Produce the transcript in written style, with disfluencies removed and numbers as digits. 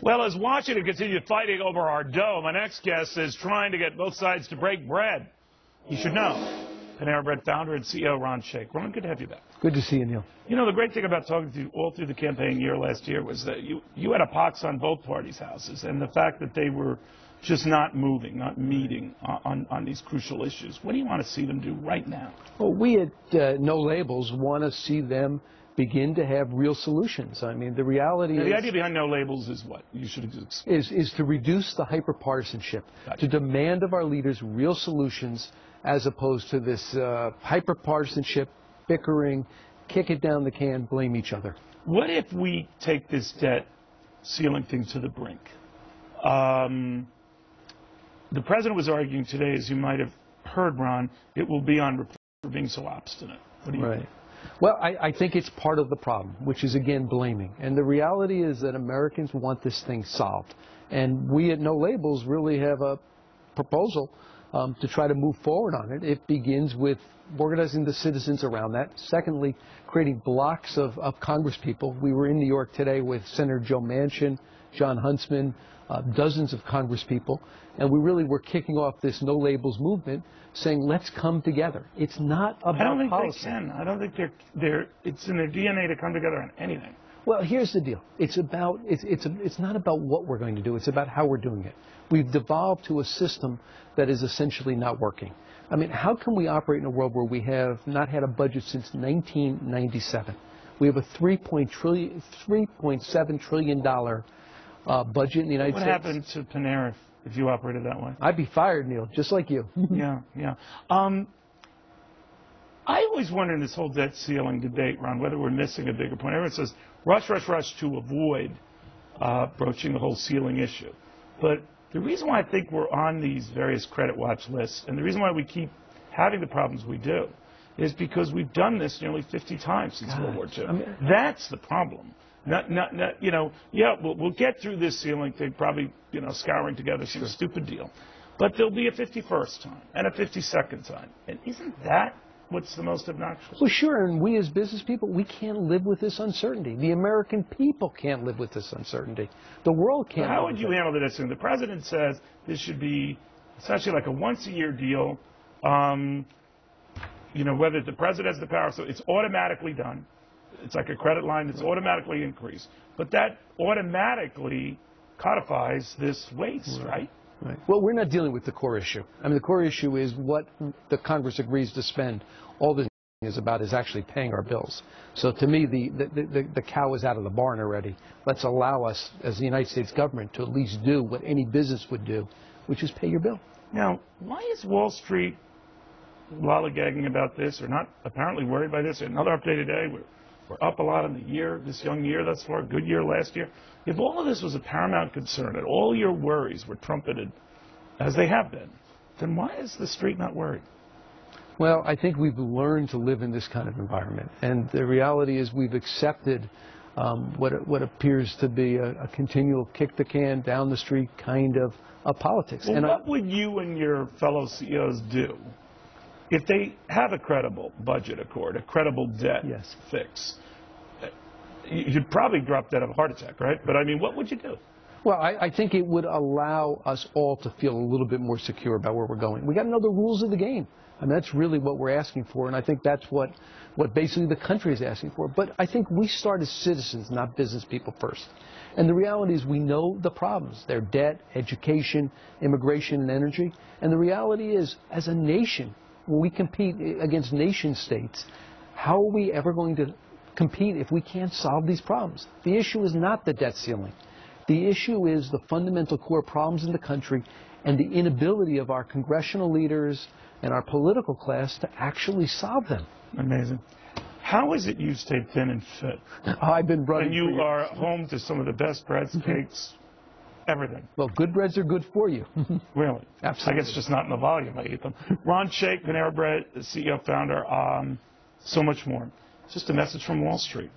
Well, as Washington continues fighting over our dough, my next guest is trying to get both sides to break bread. You should know. Panera Bread founder and CEO Ron Shaich. Ron, good to have you back. Good to see you, Neil. You know, the great thing about talking to you all through the campaign year last year was that you had a pox on both parties' houses, and the fact that they were just not moving, not meeting on these crucial issues. What do you want to see them do right now? Well, we at No Labels want to see them begin to have real solutions. I mean, the reality is... The idea behind No Labels is what? You should explain. Is to reduce the hyper-partisanship, to demand of our leaders real solutions as opposed to this hyper-partisanship, bickering, kick it down the can, blame each other. What if we take this debt ceiling thing to the brink? The president was arguing today, as you might have heard, Ron, it will be on reform for being so obstinate. What do you think? Well, I think it's part of the problem, which is, again, blaming. And the reality is that Americans want this thing solved. And we at No Labels really have a proposal to try to move forward on it. It begins with organizing the citizens around that. Secondly, creating blocks of Congress people. We were in New York today with Senator Joe Manchin, John Huntsman, dozens of Congress people, and we really were kicking off this No Labels movement, saying let's come together. It's not about policy. I don't think they can. I don't think it's in their DNA to come together on anything. Well, here's the deal. It's not about what we're going to do. It's about how we're doing it. We've devolved to a system that is essentially not working. I mean, how can we operate in a world where we have not had a budget since 1997? We have a $3.7 trillion budget in the United States. What happened to Panera if you operated that way? I'd be fired, Neil, just like you. Yeah. I always wonder in this whole debt ceiling debate, Ron, whether we're missing a bigger point. Everyone says rush to avoid broaching the whole ceiling issue. But the reason why I think we're on these various credit watch lists, and the reason why we keep having the problems we do, is because we've done this nearly 50 times since World War II. I mean, that's the problem. We'll get through this ceiling thing, probably, scouring together some stupid deal. But there'll be a 51st time and a 52nd time. And isn't that what's the most obnoxious? Well, sure, and we as business people, we can't live with this uncertainty. The American people can't live with this uncertainty. The world can't. How would you handle this thing? The president says this should be essentially like a once-a-year deal. Whether the president has the power, so it's automatically done. It's like a credit line that's automatically increased. But that automatically codifies this waste, right? Right. Well, we're not dealing with the core issue. I mean, the core issue is what the Congress agrees to spend. All this is about is actually paying our bills. So to me, the cow is out of the barn already. Let's allow us, as the United States government, to at least do what any business would do, which is pay your bill. Now, why is Wall Street lollygagging about this, or not apparently worried by this? Another update today, we're up a lot in the year, this young year thus far, good year last year. If all of this was a paramount concern and all your worries were trumpeted, as they have been, then why is the street not worried? Well, I think we've learned to live in this kind of environment. And the reality is we've accepted what appears to be a continual kick the can down the street kind of politics. Well, what would you and your fellow CEOs do if they have a credible budget accord, a credible debt fix? You'd probably drop dead of a heart attack, right? But, I mean, what would you do? Well, I think it would allow us all to feel a little bit more secure about where we're going. We got to know the rules of the game. I mean, that's really what we're asking for, and I think that's what basically the country is asking for. But I think we start as citizens, not business people first. And the reality is we know the problems. They're debt, education, immigration, and energy. And the reality is, as a nation, when we compete against nation states, how are we ever going to compete if we can't solve these problems? The issue is not the debt ceiling. The issue is the fundamental core problems in the country and the inability of our congressional leaders and our political class to actually solve them. Amazing. How is it you stayed thin and fit? I've been running. And you are home to some of the best breads, cakes, everything. Well, good breads are good for you. Really? Absolutely. I guess just not in the volume I eat them. Ron Shaich, Panera Bread, CEO, founder, so much more. Just a message from Wall Street.